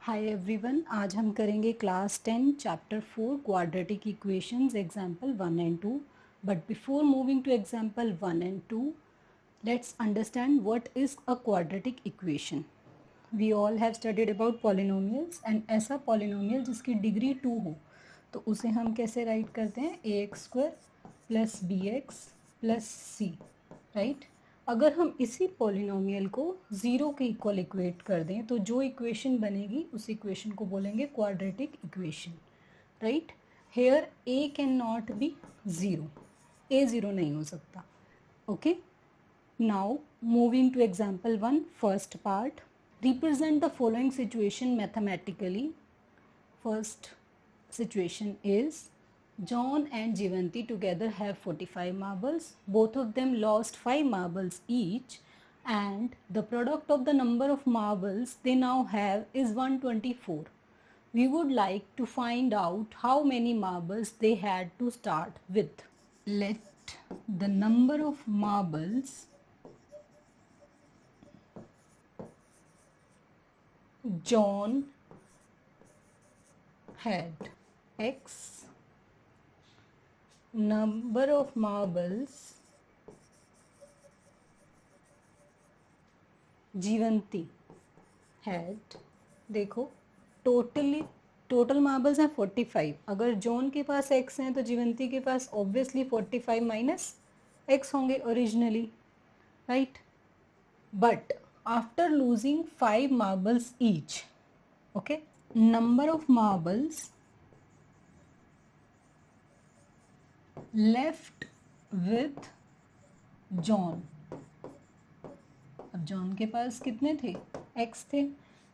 Hi everyone, आज हम करेंगे class 10 chapter 4 quadratic equations example 1 and 2. But before moving to example 1 and 2, let's understand what is a quadratic equation. We all have studied about polynomials and ऐसा polynomial जिसकी degree 2 हो तो उसे हम कैसे राइट करते हैं? ax² plus bx plus c, right. अगर हम इसी पॉलिनोमियल को ज़ीरो के इक्वल इक्वेट कर दें तो जो इक्वेशन बनेगी उस इक्वेशन को बोलेंगे quadratic equation, right. Here a can not be zero, a zero नहीं हो सकता. Okay, now moving to example 1, first part. Represent the following situation mathematically. First situation is John and Jivanti together have 45 marbles. Both of them lost 5 marbles each, and the product of the number of marbles they now have is 124. We would like to find out how many marbles they had to start with. Let the number of marbles John had x, number of marbles Jeevanti had. देखो, total marbles हैं 45. अगर John के पास x हैं तो जीवंती के पास obviously 45 minus x होंगे originally, right. But after losing 5 marbles each, okay, number of marbles left with John. अब John के पास कितने थे? x थे,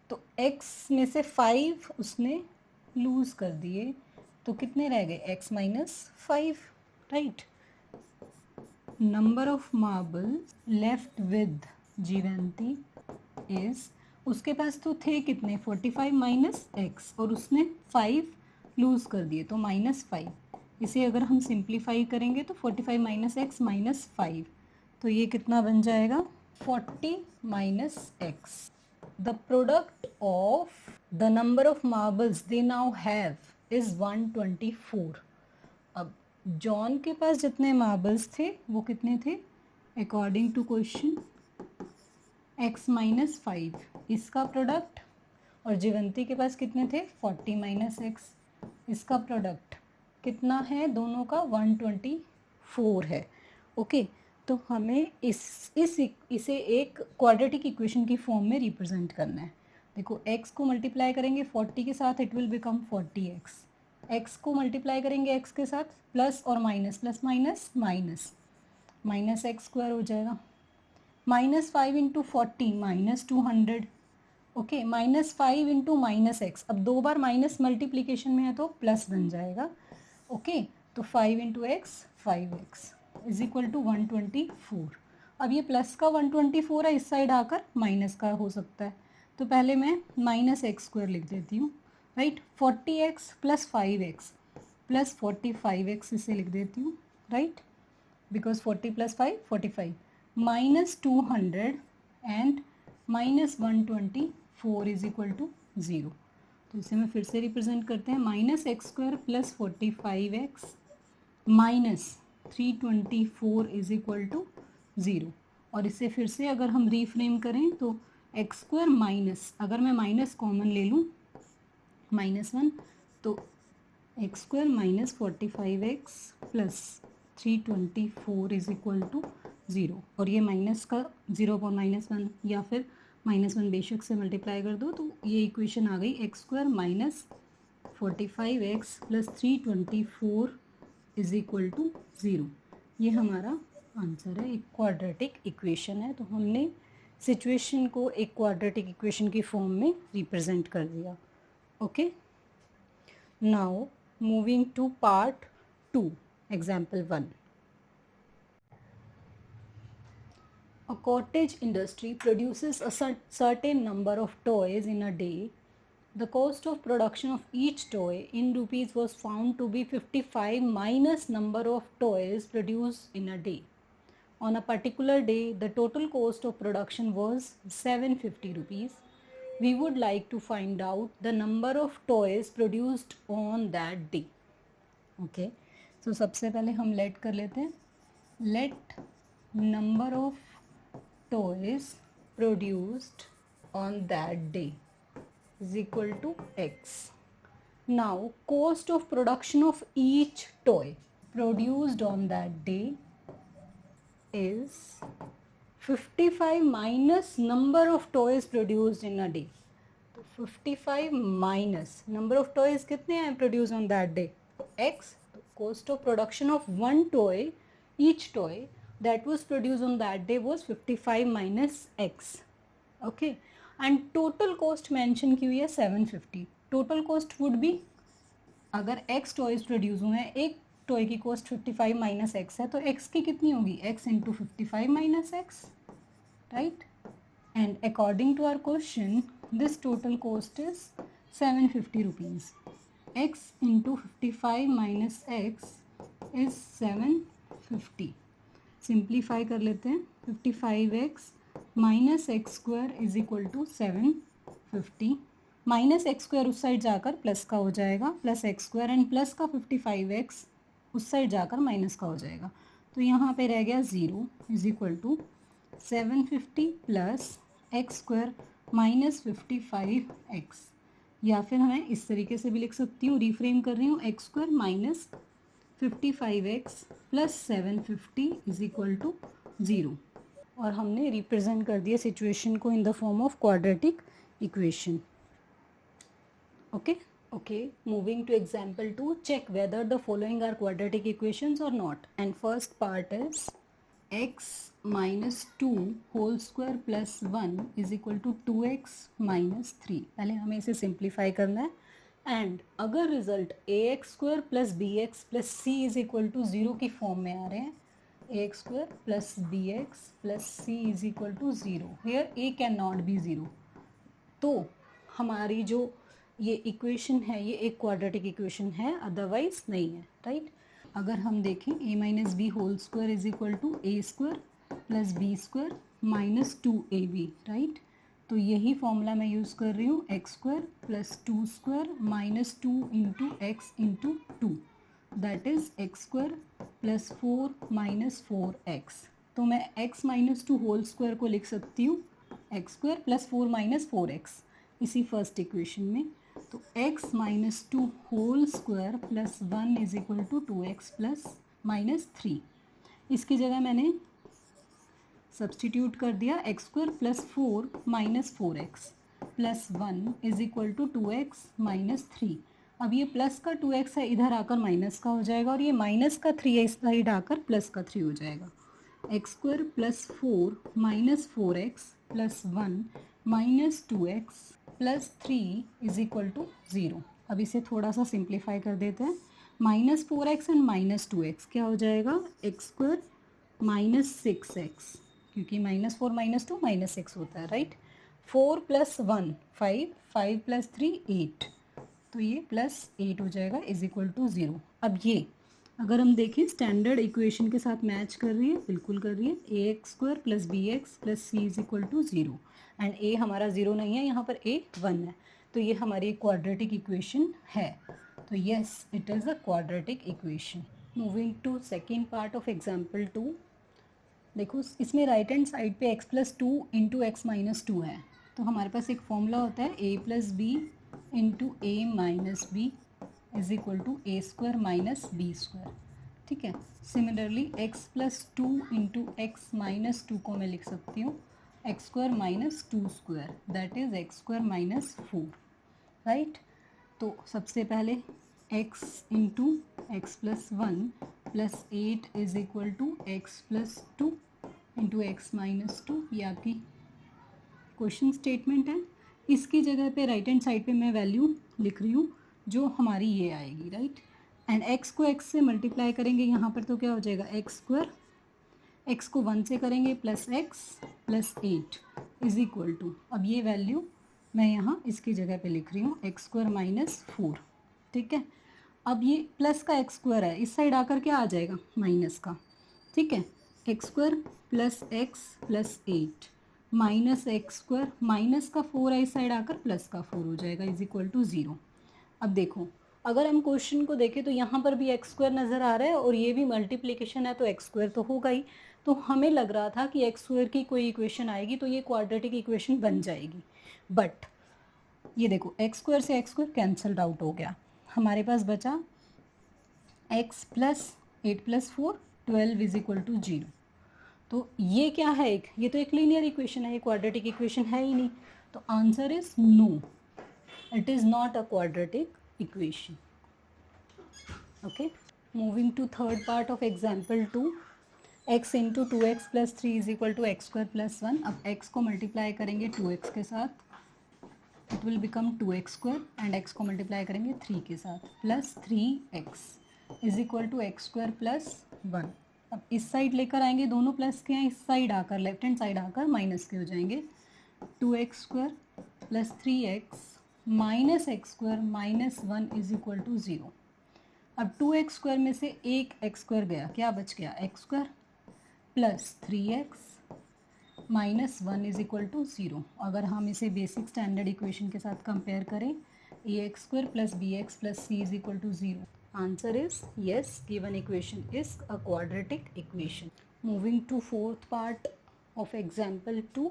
तो x में से 5 उसने लूज कर दिए, तो कितने रह गए? x minus 5, right. Number of marble left with Jeevanti is, उसके पास तो थे कितने? 45 माइनस x, और उसने 5 लूज कर दिए तो -5. इसे अगर हम सिंप्लीफाई करेंगे तो 45 माइनस x माइनस 5, तो ये कितना बन जाएगा? 40 minus x. The product of the number of marbles they now have is 124. अब जॉन के पास जितने मार्बल्स थे वो कितने थे? According to question x minus 5, इसका प्रोडक्ट, और जीवंती के पास कितने थे? 40 माइनस x, इसका प्रोडक्ट कितना है? दोनों का 124 है. ओके, तो हमें इसे एक क्वाड्रेटिक इक्वेशन की फॉर्म में रिप्रेजेंट करना है. देखो, x को मल्टीप्लाई करेंगे 40 के साथ, it will become 40x. x को मल्टीप्लाई करेंगे x के साथ, प्लस और minus, plus minus minus, minus x square हो जाएगा. -5 into 40 -200. Okay, -5 into minus x, अब 2 बार माइनस मल्टीप्लीकेशन में है तो प्लस बन जाएगा. ओके, तो 5 into x 5x is equal to 124. अब ये प्लस का 124 है, इस साइड आकर माइनस का हो सकता है, तो पहले मैं -x² लिख देती हूँ, right. 40x plus 5x plus 45x इसे लिख देती हूँ, right, because 40 plus 5 45, -200 and -124 is equal to 0. तो इसे मैं फिर से रिप्रेजेंट करते हैं, -x² plus 45x minus 324 is equal to 0. और इसे फिर से अगर हम रीफ्रेम करें तो x² माइनस, अगर मैं माइनस कॉमन ले लूँ -1, तो x² minus 45x plus 324 is equal to 0. और ये माइनस का 0.-1 या फिर -1 बेशक से मल्टीप्लाई कर दो तो ये इक्वेशन आ गई, x² minus 45x plus 324 is equal to 0. ये हमारा आंसर है, एक क्वाड्रेटिक इक्वेशन है. तो हमने सिचुएशन को एक क्वाड्रेटिक इक्वेशन की फॉर्म में रिप्रेजेंट कर दिया. Okay, now moving to part 2, example 1. A cottage industry produces a certain number of toys in a day. The cost of production of each toy in rupees was found to be 55 minus number of toys produced in a day. On a particular day, the total cost of production was 750 rupees. we would like to find out the number of toys produced on that day. Okay, so सबसे पहले हम let कर लेते हैं. Let number of toys produced on that day is equal to x. Now cost of production of each toy produced on that day is 55 minus number of toys produced in a day. तो 55 minus number of toys कितने हैं produced on that day? X. Cost of production of one toy, each toy that was produced on that day was 55 minus X. Okay. And total cost mention की हुई है 750. Total cost would be, अगर x toys produce हुए हैं, एक toy की cost 55 minus x है, तो x की कितनी होगी? x into 55 minus x, right? And according to our question this total cost is 750 rupees. x into 55 minus x is 750. Simplify कर लेते हैं. 55x minus x square is equal to 750. Minus x square उस side जाकर plus का हो जाएगा, plus x square, and plus का 55x उस साइड जाकर माइनस का हो जाएगा. तो यहाँ पे रह गया 0 is equal to 750 plus x square minus 55x. या फिर मैं इस तरीके से भी लिख सकती हूँ, रिफ्रेम कर रही हूँ, x square minus 55x plus 750 is equal to 0. और हमने रिप्रेजेंट कर दिया सिचुएशन को in the form of quadratic equation. Okay, moving to example 2, check whether the following are quadratic equations or not. And first part is x minus 2 whole square plus 1 is equal to 2x minus 3. पहले हमें इसे simplify करना है. And अगर result ax square plus bx plus c is equal to 0 की form में आ रहे हैं, ax square plus bx plus c is equal to 0, here a cannot be 0. तो हमारी जो ये इक्वेशन है ये एक क्वाड्रेटिक इक्वेशन है, अदरवाइज नहीं है, राइट? अगर हम देखें a minus b whole square is equal to a square plus b square minus 2ab, right? तो यही फॉर्मूला मैं यूज़ कर रही हूँ, x square plus 2 square minus 2 into x into 2, that is x square plus 4 minus 4x. तो मैं x minus 2 whole square को लिख सकती हूँ x square plus 4 minus 4x इसी फर्स्ट इक्वेशन में. तो x minus 2 whole square plus 1 is equal to 2x plus minus 3. इसकी जगह मैंने सब्सटीट्यूट कर दिया x square plus 4 minus 4x plus 1 is equal to 2x minus 3. अब ये प्लस का 2x है, इधर आकर माइनस का हो जाएगा, और ये माइनस का 3 है, इस साइड आकर प्लस का 3 हो जाएगा. X square plus 4 minus 4x plus 1 minus 2x plus 3 is equal to 0. अब इसे थोड़ा सा सिंप्लीफाई कर देते हैं. Minus 4x and minus 2x क्या हो जाएगा? एक्स स्क्वायर माइनस 6x, क्योंकि माइनस 4 माइनस 2 माइनस 6 होता है, राइट? 4 प्लस 1 5, 5 प्लस 3 8, तो ये प्लस 8 हो जाएगा इज इक्वल टू 0. अब ये अगर हम देखें स्टैंडर्ड इक्वेशन के साथ मैच कर रही है, बिल्कुल कर रही है. A x square plus B x plus C is equal to 0, and A हमारा 0 नहीं है, यहाँ पर ए 1 है, तो ये हमारी क्वाड्रेटिक इक्वेशन है. तो yes, it is a quadratic equation. Moving to second part of example 2. देखो इसमें राइट हैंड साइड पे x plus 2 into x minus 2 है, तो हमारे पास एक फॉर्मूला होता है a plus b into a minus b is equal to a square minus b square. ठीक है. Similarly x plus 2 into x minus 2 को मैं लिख सकती हूँ x square minus 2 square, that is x square minus 4, right? तो सबसे पहले x into x plus 1 plus 8 is equal to x plus 2 into x minus 2, ये आपकी क्वेश्चन स्टेटमेंट है. इसकी जगह पे राइट हैंड साइड पे मैं वैल्यू लिख रही हूँ जो हमारी ये आएगी, राइट? एंड x को x से मल्टीप्लाई करेंगे यहाँ पर, तो क्या हो जाएगा? एक्स स्क्वायर, x को 1 से करेंगे plus x plus 8 is equal to, अब ये वैल्यू मैं यहाँ इसकी जगह पे लिख रही हूँ एक्स स्क्वायर माइनस 4. ठीक है. अब ये प्लस का एक्स स्क्वायर है, इस साइड आकर क्या आ जाएगा? माइनस का. ठीक है. X square plus x plus 8 minus x square, minus का 4 इस साइड आकर प्लस का 4 हो जाएगा, इज इक्वल टू 0। अब देखो अगर हम क्वेश्चन को देखें तो यहाँ पर भी एक्स स्क्वायर नज़र आ रहा है और ये भी मल्टीप्लिकेशन है तो एक्स स्क्वायर तो होगा ही। तो हमें लग रहा था कि एक्स स्क्वायर की कोई इक्वेशन आएगी तो ये क्वाड्रेटिक इक्वेशन बन जाएगी, बट ये देखो एक्स स्क्वायर से एक्स स्क्वायर कैंसल्ड आउट हो गया, हमारे पास बचा x plus 8 plus 4 12 is equal to 0। तो ये क्या है, ये तो एक लीनियर इक्वेशन है, ये क्वाड्रेटिक इक्वेशन है ही नहीं। तो answer is no, it is not a quadratic equation. Okay, moving to third part of example 2, x into 2x plus 3 is equal to x square plus 1। अब x को multiply करेंगे 2x के साथ, it will become 2x square, and x को multiply करेंगे 3 के साथ plus 3x is equal to x square plus 1। अब इस साइड लेकर आएंगे, दोनों प्लस के हैं, इस साइड आकर लेफ्ट हैंड साइड आकर माइनस के हो जाएंगे, 2x square plus 3x minus x square minus 1 is equal to 0। अब 2x स्क्वायर में से एक एक्स स्क्वायर गया, क्या बच गया, x square plus 3x minus 1 is equal to 0। अगर हम इसे बेसिक स्टैंडर्ड इक्वेशन के साथ कंपेयर करें, ax square plus bx plus c is equal to 0। Answer is yes, given equation is a quadratic equation. Moving to fourth part of example 2,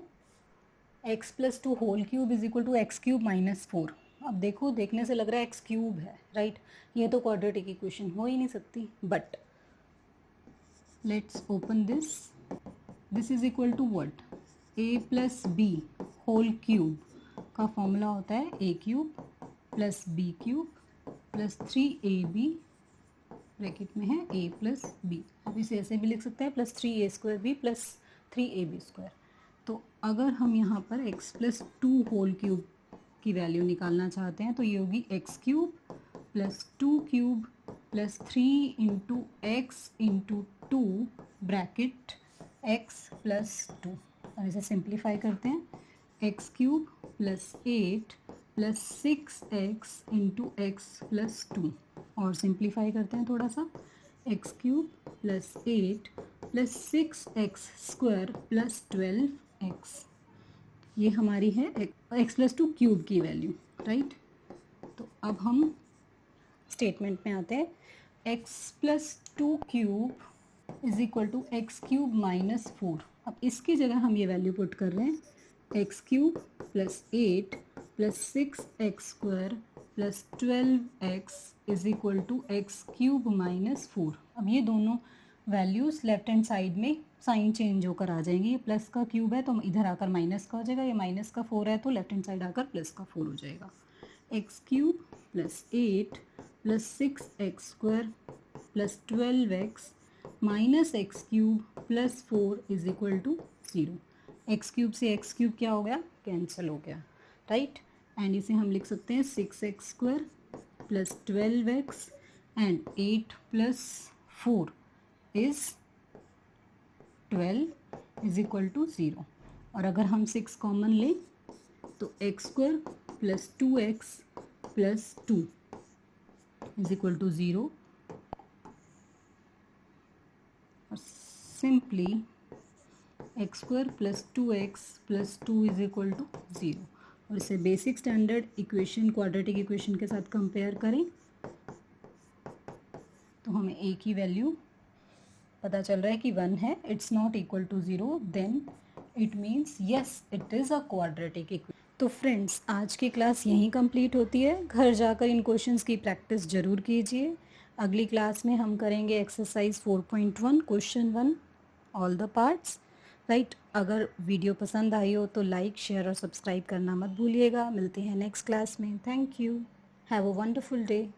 x plus 2 whole cube is equal to x cube minus 4। अब देखो देखने से लग रहा है x cube है, right, ये तो क्वाड्रेटिक इक्वेशन हो ही नहीं सकती, but let's open this is equal to what, a plus b whole cube का फॉर्मूला होता है a cube plus b cube plus 3ab bracket में है a प्लस बी। अब इसे ऐसे भी लिख सकते हैं plus 3a square b plus 3ab square. तो अगर हम यहाँ पर x प्लस 2 होल क्यूब की वैल्यू निकालना चाहते हैं तो ये होगी x cube plus 2 cube plus 3 into x into 2 bracket x plus 2। अब इसे सिंप्लीफाई करते हैं, x cube plus 8 plus 6x into x plus 2, और सिंप्लीफाई करते हैं थोड़ा सा, x cube plus 8 plus 6x square plus 12x, ये हमारी है x प्लस 2 क्यूब की वैल्यू, राइट। तो अब हम स्टेटमेंट में आते हैं, x plus 2 cube is equal to x cube minus 4। अब इसकी जगह हम ये वैल्यू पुट कर रहे हैं, x cube plus 8 plus 6x square plus 12x is equal to x cube minus 4। अब ये दोनों वैल्यूज़ लेफ्ट हैंड साइड में साइन चेंज होकर आ जाएंगी, ये प्लस का क्यूब है तो इधर आकर माइनस का हो जाएगा, ये माइनस का 4 है तो लेफ्ट हैंड साइड आकर प्लस का 4 हो जाएगा। X cube plus 8 plus 6x square plus 12x minus x cube plus 4 is equal to 0। X cube से एक्स क्यूब क्या हो गया, कैंसिल हो गया, राइट। एंड इसे हम लिख सकते हैं 6x square plus 12x and 8 plus 4 is 12 is equal to 0। और अगर हम 6 कॉमन लें तो x square plus 2x plus 2 is equal to 0, और simply x square plus 2x plus 2 is equal to 0। और इसे basic standard equation quadratic equation के साथ कंपेयर करें तो हमें a की वैल्यू पता चल रहा है कि 1 है, it's not equal to 0, then it means yes it is a quadratic equation. तो फ्रेंड्स आज की क्लास यहीं कंप्लीट होती है, घर जाकर इन क्वेश्चंस की प्रैक्टिस ज़रूर कीजिए। अगली क्लास में हम करेंगे exercise 4.1 question 1 all the parts, right. अगर वीडियो पसंद आई हो तो लाइक शेयर और सब्सक्राइब करना मत भूलिएगा। मिलते हैं नेक्स्ट क्लास में। Thank you, have a wonderful day.